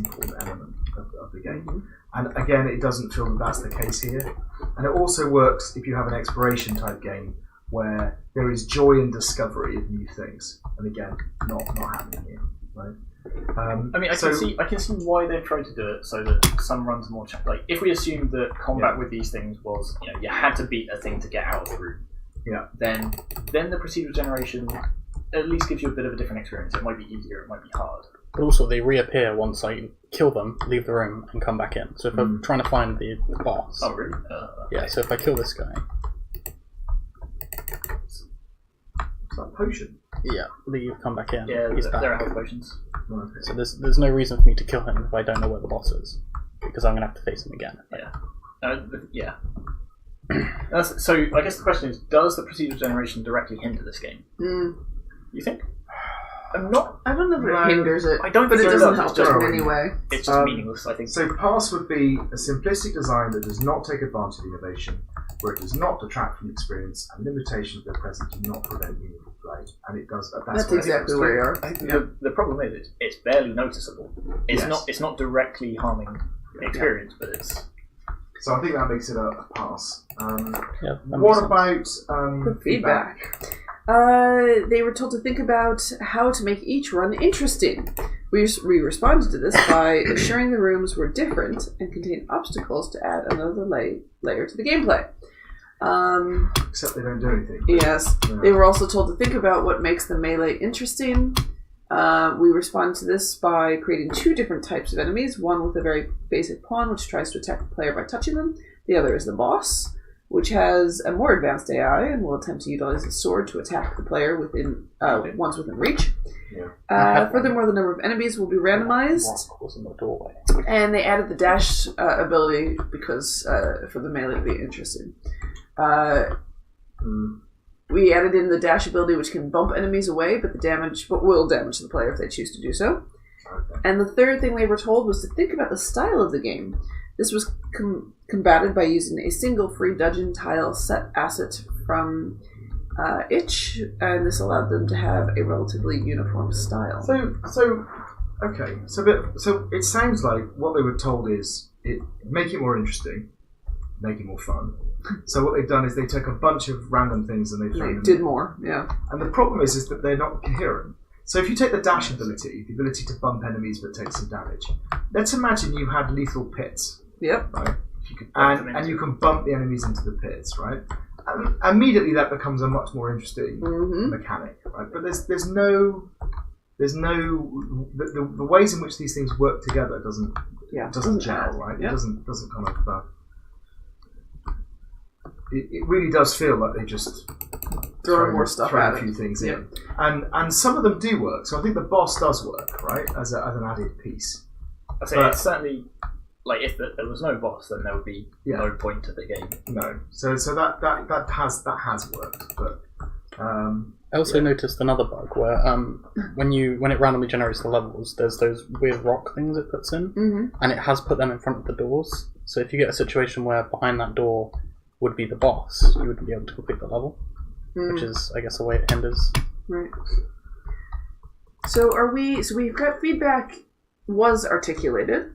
important element of the game. Mm-hmm. And again, it doesn't feel that that's the case here. And it also works if you have an exploration type game where there is joy in discovery of new things. And again, not happening here, right? I can see why they've tried to do it so that some runs are more like if we assumed that combat with these things was you had to beat a thing to get out of the room, then the procedural generation at least gives you a bit of a different experience. It might be easier, it might be hard, but also they reappear once I kill them, leave the room, and come back in. So if I'm trying to find the boss, oh really? So if I kill this guy, it's like potion. leave, come back in. Yeah, he's back. there are health potions. So there's no reason for me to kill him if I don't know where the boss is, because I'm going to have to face him again. So I guess the question is, does the procedural generation directly hinder this game? You think? I don't know if it hinders it, I don't but it think doesn't does. help it in any way. It's just meaningless, I think. So pass would be a simplistic design that does not take advantage of innovation, where it does not detract from experience, and limitations that are present do not prevent meaningful play. And it does. That's exactly where you are. I think the problem is it's barely noticeable. It's not directly harming the experience, but it's. So I think that makes it a pass. What about feedback? They were told to think about how to make each run interesting. We responded to this by assuring the rooms were different and contained obstacles to add another layer to the gameplay. Except they don't do anything. Yes. Yeah. They were also told to think about what makes the melee interesting. We responded to this by creating two different types of enemies. One with a very basic pawn, which tries to attack the player by touching them. The other is the boss, which has a more advanced AI and will attempt to utilize a sword to attack the player once within reach. Yeah. Furthermore, the number of enemies will be randomized. And they added the dash ability because for the melee to be interesting. We added in the dash ability, which can bump enemies away, but will damage the player if they choose to do so. Okay. And the third thing they were told was to think about the style of the game. This was combated by using a single free dungeon tile set asset from Itch, and this allowed them to have a relatively uniform style. So it sounds like what they were told is make it more interesting, make it more fun. So what they've done is they took a bunch of random things and they did more, yeah. And the problem is that they're not coherent. So if you take the dash ability, the ability to bump enemies but take some damage, let's imagine you had lethal pits. Yep. Right. And you can bump the enemies into the pits, right? And immediately that becomes a much more interesting mechanic, right? But there's no the ways in which these things work together doesn't gel, right? It doesn't kind of. It really does feel like they just throw more stuff throw at a few things in, and some of them do work. So I think the boss does work, right, as an added piece. I'd say it's certainly like if there was no boss, then there would be no point to the game. No, so that has worked, but. I also noticed another bug where when it randomly generates the levels, there's those weird rock things it puts in, and it has put them in front of the doors. So if you get a situation where behind that door would be the boss, you wouldn't be able to complete the level, which is, I guess, a way it hinders. Right. So we've got feedback was articulated,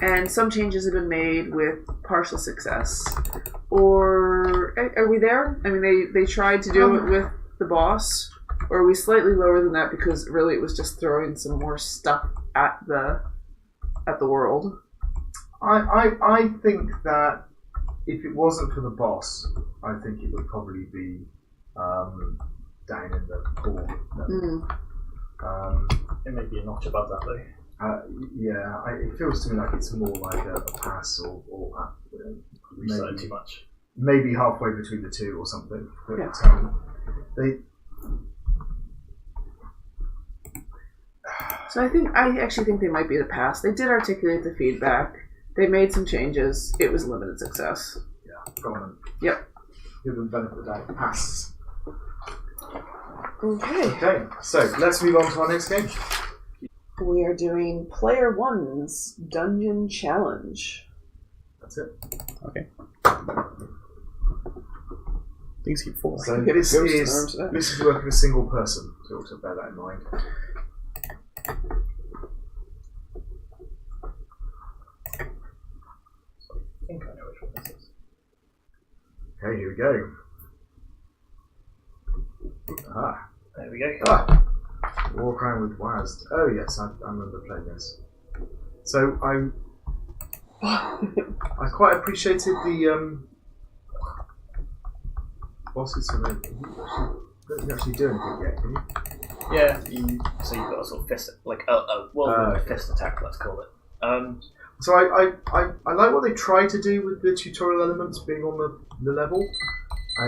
and some changes have been made with partial success. Or are we there? I mean, they tried to do it with the boss, or are we slightly lower than that because really it was just throwing some more stuff at the world? I think that if it wasn't for the boss, I think it would probably be down in the pool. It may be a notch above that though. It feels to me like it's more like a pass or Reset too much. Maybe halfway between the two or something. But, So I actually think they might be the pass. They did articulate the feedback. They made some changes. It was limited success. Yeah, go on. Yep. Give them benefit of the doubt. Pass. Okay. So let's move on to our next game. We are doing Player 1's Dungeon Challenge. That's it. Okay. Things keep falling. So this is working with a single person, so also bear that in mind. I think I know which one this is. Okay, here we go. There we go. Walk around with Waz. Oh yes, I remember playing this. So I quite appreciated the bosses for the. You don't actually do anything yet, can you? Yeah, so you've got a sort of fist, like a fist attack, let's call it. So I like what they try to do with the tutorial elements being on the level.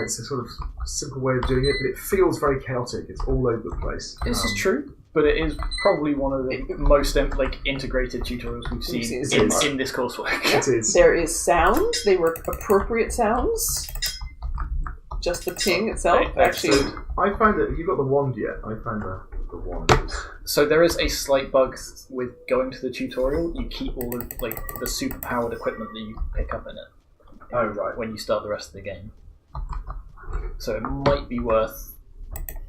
It's a sort of simple way of doing it, but it feels very chaotic. It's all over the place. This is true, but it is probably one of the most integrated tutorials we've seen in this coursework. It is. There is sound. They were appropriate sounds. Just the ting itself, actually. I found that. Have you got the wand yet? I found the wand. So there is a slight bug with going to the tutorial. You keep all of the super powered equipment that you pick up in it. Oh right. When you start the rest of the game. So it might be worth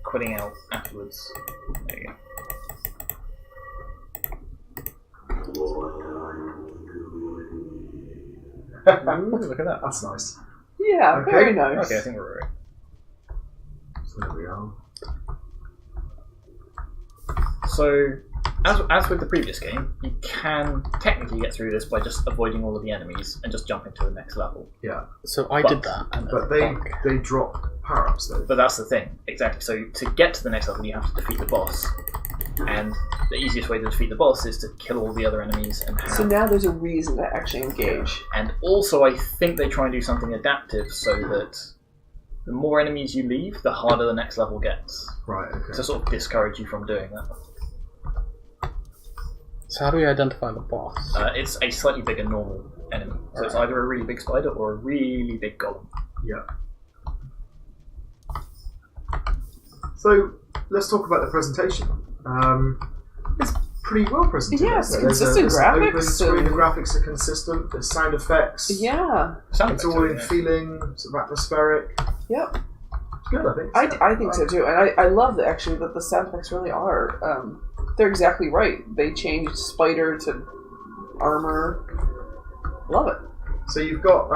quitting out afterwards. There you go. Look at that. That's nice. Yeah, okay. Very nice. Okay, I think we're right. So there we are. So, as with the previous game, you can technically get through this by just avoiding all of the enemies and just jumping to the next level. Yeah. So I did that. But they drop power-ups though. But that's the thing, exactly. So to get to the next level, you have to defeat the boss. And the easiest way to defeat the boss is to kill all the other enemies and have... So now there's a reason to actually engage. And also I think they try and do something adaptive so that the more enemies you leave, the harder the next level gets. Right, okay. To sort of discourage you from doing that. So how do we identify the boss? It's a slightly bigger normal enemy. So it's either a really big spider or a really big golem. Yeah. So let's talk about the presentation. It's pretty well presented. Yeah, it's consistent graphics. Open screen, the graphics are consistent. There's sound effects. Yeah. It's all in feeling, sort of atmospheric. Yep. It's good, I think. I think so too, and I love that actually that the sound effects really are. They're exactly right. They changed spider to armor. Love it. So you've got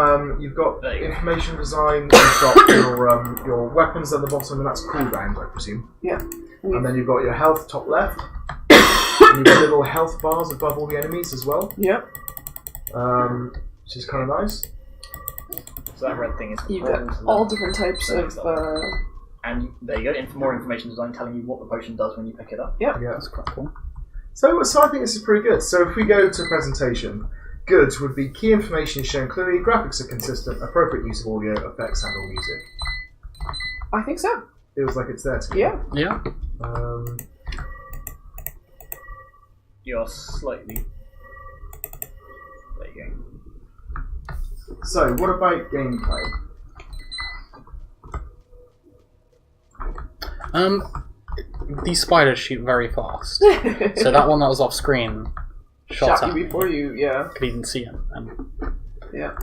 information design. You've got your weapons at the bottom, and that's cooldowns, I presume. Yeah. And then you've got your health top left. And you've got little health bars above all the enemies as well. Yep. Which is kind of nice. So that red thing is you've got all different types of. And there you go. More information design telling you what the potion does when you pick it up. Yep. Yeah, that's quite cool. So I think this is pretty good. So if we go to presentation, good would be key information is shown clearly, graphics are consistent, appropriate use of audio, effects, and all music. I think so. Feels like it's there. Yeah. Yeah. You're slightly. There you go. So, what about gameplay? These spiders shoot very fast. So that one that was off screen shot you before you, yeah. Could even see him. Yeah.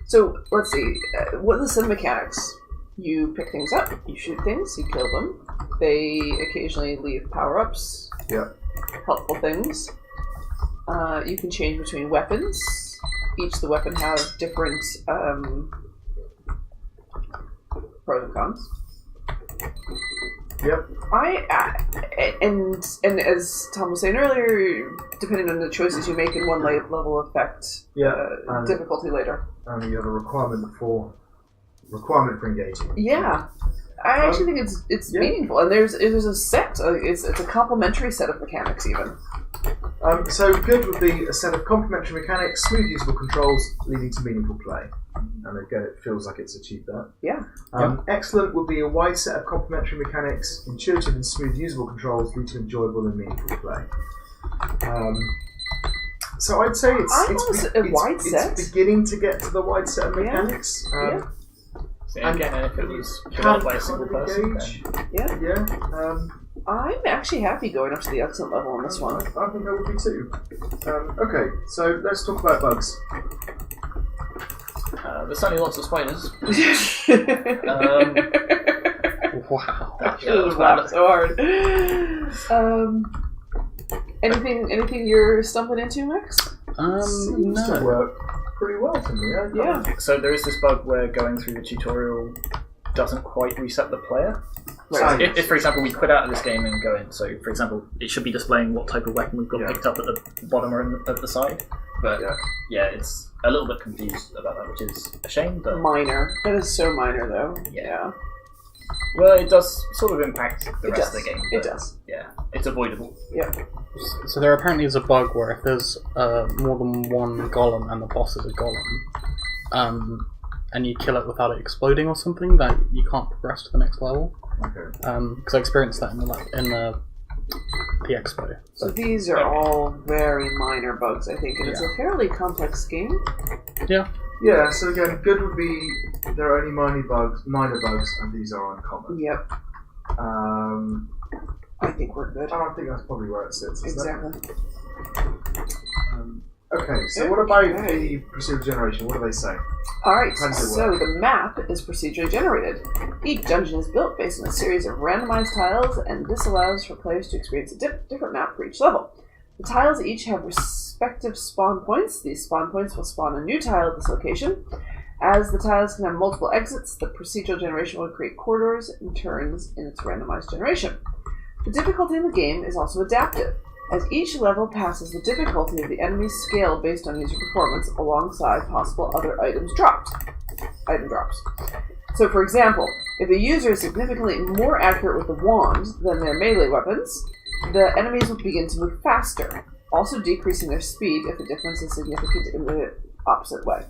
So let's see. What are the mechanics? You pick things up, you shoot things, you kill them. They occasionally leave power-ups. Yeah. helpful things. You can change between weapons. Each the weapon have different pros and cons. Yep. And as Tom was saying earlier, depending on the choices you make in one level affect difficulty later. And you have a requirement for engaging. Yeah. I actually think it's meaningful, and there's a set. It's a complementary set of mechanics, even. So good would be a set of complementary mechanics, smooth usable controls, leading to meaningful play. And again, it feels like it's achieved that. Yeah. Excellent would be a wide set of complementary mechanics, intuitive and smooth usable controls, lead to enjoyable and meaningful play. So I'd say it's beginning to get to the wide set of mechanics. Again, if it was developed by a single person, I'm actually happy going up to the excellent level on this one. I think I would be too. Okay, so let's talk about bugs. There's certainly lots of spiders. Wow. That was so hard. Anything you're stumbling into, Max? Seems to work pretty well to me. Yeah. So there is this bug where going through the tutorial doesn't quite reset the player. Right. So if, for example, we quit out of this game and go in, so for example, it should be displaying what type of weapon we've got picked up at the bottom or at the side. But it's a little bit confused about that, which is a shame. But minor. That is so minor, though. Yeah. Well, it does sort of impact the rest of the game. It does. Yeah, it's avoidable. Yeah. So there apparently is a bug where if there's more than one golem and the boss is a golem, and you kill it without it exploding or something, that you can't progress to the next level. Okay. Because I experienced that in the expo. So these are all very minor bugs, I think, and it's a fairly complex game. Yeah. Yeah, so again, good would be there are only minor bugs, and these are uncommon. Yep. I think we're good. I think that's probably where it sits. Exactly. Okay, so what about the procedural generation? What do they say? Alright, so the map is procedurally generated. Each dungeon is built based on a series of randomized tiles, and this allows for players to experience a different map for each level. The tiles each have respective spawn points. These spawn points will spawn a new tile at this location. As the tiles can have multiple exits, the procedural generation will create corridors and turns in its randomized generation. The difficulty in the game is also adaptive, as each level passes the difficulty of the enemy's scale based on user performance alongside possible other item drops. So for example, if a user is significantly more accurate with the wand than their melee weapons, the enemies will begin to move faster, also decreasing their speed if the difference is significant in the opposite way.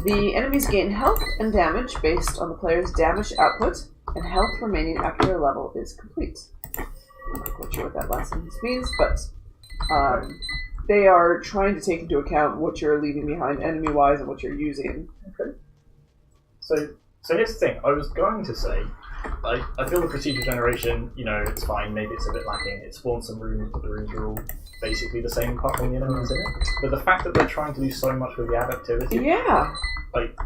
The enemies gain health and damage based on the player's damage output, and health remaining after their level is complete. I'm not quite sure what that last sentence means, but they are trying to take into account what you're leaving behind enemy-wise and what you're using. Okay. So here's the thing. I was going to say, I feel the procedural generation, it's fine. Maybe it's a bit lacking. It spawns some rooms, but the rooms are all basically the same apart from the enemies in it. But the fact that they're trying to do so much with the adaptivity,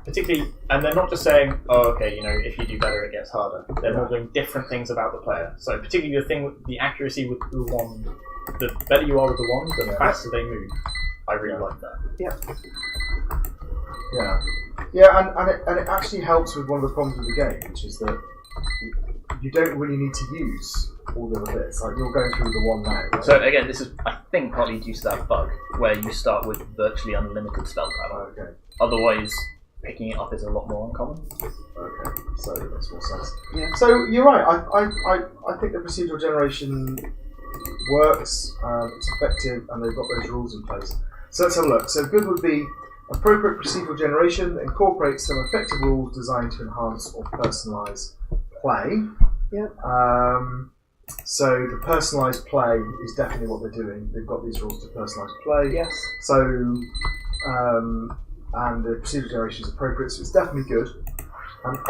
particularly, and they're not just saying, if you do better, it gets harder. They're more doing different things about the player. So particularly the accuracy with the wand, the better you are with the wand, the faster they move. I really like that. And it actually helps with one of the problems with the game, which is that you don't really need to use all the other bits. Like, you're going through the one now. Right? So again, this is, I think, partly due to that bug, where you start with virtually unlimited spell power. Okay. Otherwise, picking it up is a lot more uncommon. Okay, so that makes more sense. Yeah. So you're right. I think the procedural generation works. It's effective, and they've got those rules in place. So let's have a look. So good would be appropriate procedural generation incorporates some effective rules designed to enhance or personalise play. Yep. So the personalised play is definitely what they're doing. They've got these rules to personalise play. Yes. So, and the procedural generation is appropriate, so it's definitely good.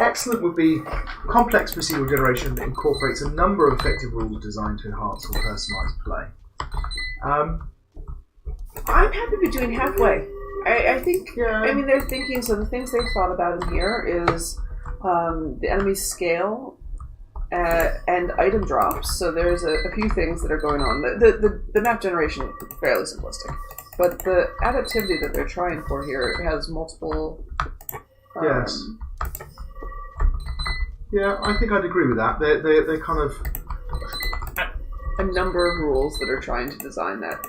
Excellent would be complex procedural generation that incorporates a number of effective rules designed to enhance or personalise play. I'm happy with doing halfway. I think, they're thinking, so the things they've thought about in here is the enemy's scale and item drops. So there's a few things that are going on. The map generation is fairly simplistic, but the adaptivity that they're trying for here has multiple. Yes. Yeah, I think I'd agree with that. They're kind of a number of rules that are trying to design that.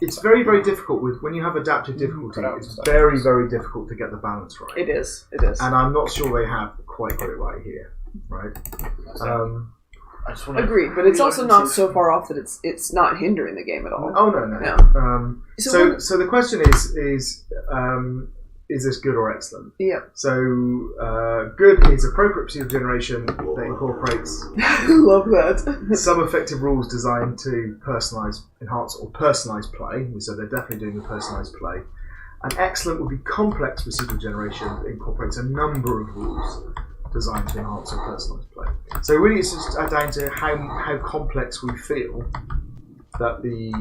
It's very, very difficult when you have adaptive difficulty. It's very, very difficult to get the balance right. It is. It is. And I'm not sure they have quite got it right here. Right. I just want to agreed, but it's also not so far off that it's not hindering the game at all. Oh no. So the question is this good or excellent? Yeah. So good is appropriate procedural generation that incorporates I love that. some effective rules designed to personalise, enhance or personalise play. So they're definitely doing the personalised play. And excellent would be complex procedural generation that incorporates a number of rules designed to enhance or personalise play. So really it's just down to how complex we feel that the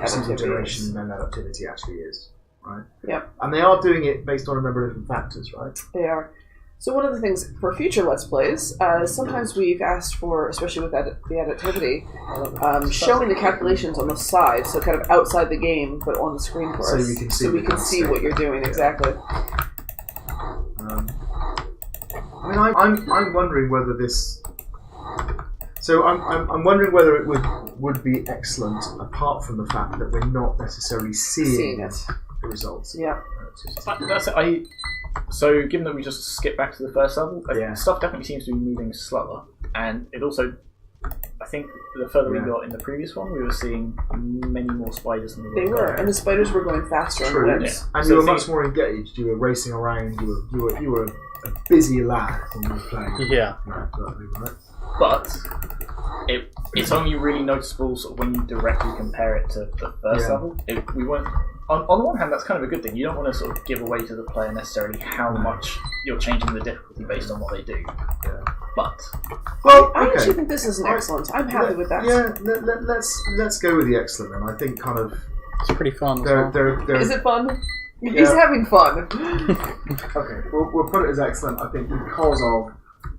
procedural generation and adaptivity actually is. Right. Yep. And they are doing it based on a number of different factors, right? They are. So one of the things for future Let's Plays, sometimes we've asked for, especially with the adaptivity, showing the calculations on the side, so kind of outside the game, but on the screen for us. So you can see, what you're doing, exactly. I mean, I'm wondering whether this... So I'm wondering whether it would be excellent, apart from the fact that we're not necessarily seeing it. The results. Yeah. That's it. So given that we just skip back to the first level, stuff definitely seems to be moving slower, and it also, I think, the further we got in the previous one, we were seeing many more spiders than they were, and the spiders were going faster. True. And And you were much more engaged. You were racing around. You were a busy lad when you were playing. Yeah. Right. But it's only really noticeable sort of when you directly compare it to the first level. We weren't. On the one hand, that's kind of a good thing. You don't want to sort of give away to the player necessarily how much you're changing the difficulty based on what they do. Yeah. But I actually think this is an excellent. I'm happy with that. Yeah, let's go with the excellent then. I think kind of it's pretty fun. Is it fun? He's having fun. Okay, we'll put it as excellent. I think because of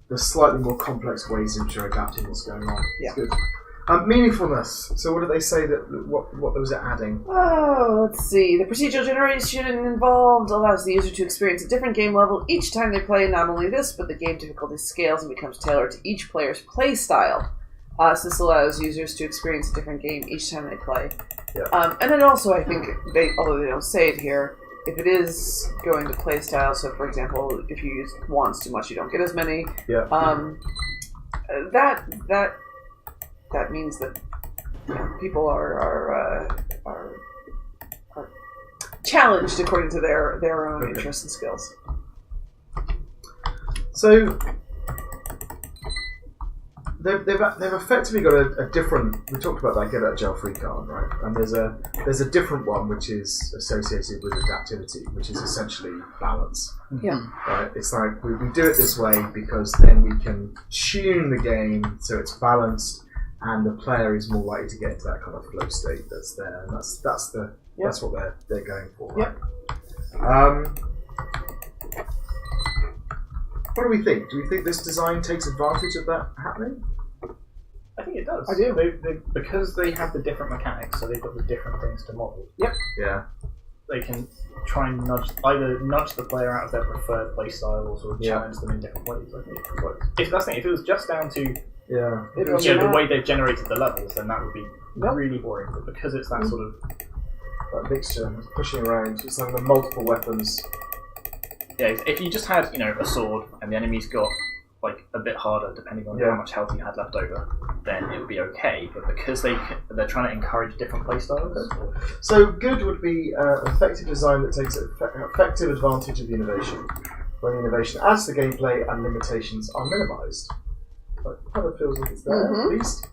the slightly more complex ways in which you're adapting what's going on. Yeah. It's good. Meaningfulness. So what did they say that what was it adding? Oh, let's see. The procedural generation involved allows the user to experience a different game level each time they play. Not only this, but the game difficulty scales and becomes tailored to each player's play style. So this allows users to experience a different game each time they play. Yeah. And then also, I think although they don't say it here, if it is going to play style, so for example, if you use wands too much, you don't get as many. Yeah. That means that people are challenged according to their own interests and skills. So they've effectively got a different. We talked about that get out of jail free card, right? And there's a different one which is associated with adaptivity, which is essentially balance. Yeah. Right. It's like we do it this way because then we can tune the game so it's balanced. And the player is more likely to get into that kind of flow state that's there, and that's what they're going for. Right? Yep. What do we think? Do we think this design takes advantage of that happening? I think it does. I do. They because they have the different mechanics, so they've got the different things to model. Yep. Yeah. They can try and nudge the player out of their preferred play style, or sort of challenge them in different ways. I think it works. If it was just down to the way they've generated the levels, then that would be really boring. But because it's that sort of that mixture, pushing around, it's like the multiple weapons. Yeah, if you just had a sword and the enemies got like a bit harder depending on how much health you had left over, then it would be okay. But because they're trying to encourage different playstyles. So good would be an effective design that takes effective advantage of the innovation, when the innovation adds to the gameplay and limitations are minimised. It kind of feels like it's there, at least.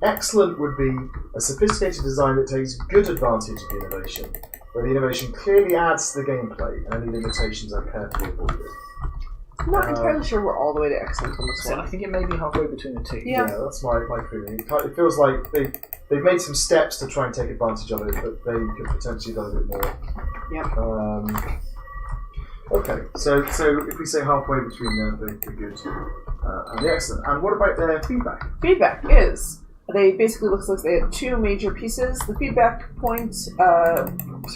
Excellent would be a sophisticated design that takes good advantage of the innovation, where the innovation clearly adds to the gameplay and any limitations are carefully avoided. I'm not entirely sure we're all the way to excellent on this one. I think it may be halfway between the two. Yeah, that's my feeling. It feels like they've made some steps to try and take advantage of it, but they could potentially do a bit more. Yeah. Okay, so if we say halfway between them, they're good. Excellent. And what about their feedback? Feedback is, they basically looks like they had two major pieces. The feedback point,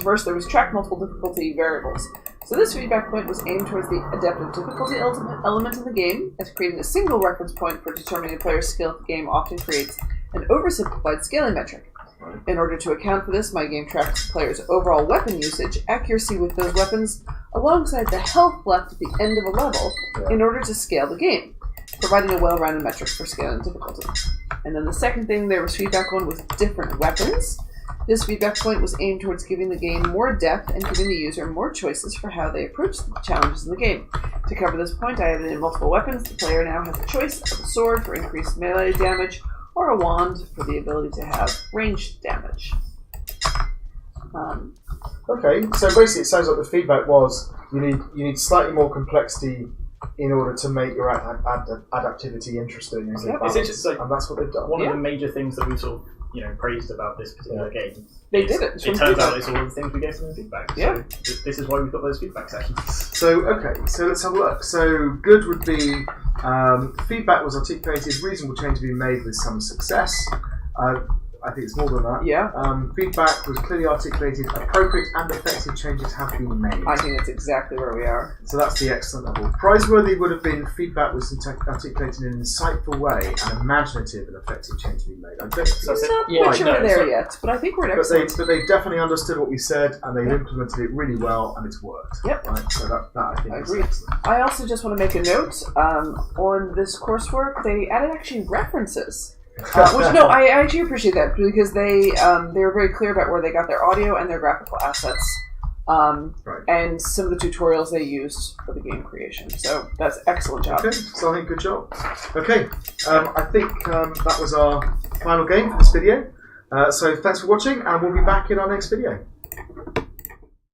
first there was track multiple difficulty variables. So this feedback point was aimed towards the adaptive difficulty element in the game, as creating a single reference point for determining a player's skill at the game often creates an oversimplified scaling metric. In order to account for this, my game tracks the player's overall weapon usage, accuracy with those weapons, alongside the health left at the end of a level, in order to scale the game, providing a well-rounded metric for scaling difficulty. And then the second thing, there was feedback on with different weapons. This feedback point was aimed towards giving the game more depth and giving the user more choices for how they approach the challenges in the game. To cover this point, I added in multiple weapons. The player now has a choice of a sword for increased melee damage, or a wand for the ability to have ranged damage. Okay, so basically it sounds like the feedback was you need slightly more complexity in order to make your adaptivity interesting. And It's interesting. and that's what they've done. One of the major things that we sort of praised about this particular game. They did it. It turns out it's all of the things we gave them in feedback. Yeah. So this is why we've got those feedback sessions. So let's have a look. So good would be feedback was articulated, reasonable change being made with some success. I think it's more than that. Yeah. Feedback was clearly articulated, appropriate and effective changes have been made. I think that's exactly where we are. So that's the excellent level. Prizeworthy would have been feedback was articulated in an insightful way and imaginative and effective change being made. I don't think I'm not quite sure we're there yet, but I think we're at excellent. But they definitely understood what we said and they've implemented it really well and it's worked. Yep. Right? So that I think I is agree. excellent. I also just want to make a note on this coursework. They added actually references. Which no, I actually appreciate that because they were very clear about where they got their audio and their graphical assets, and some of the tutorials they used for the game creation. So that's excellent job. Okay, so I think good job. Okay, I think that was our final game for this video. So thanks for watching, and we'll be back in our next video.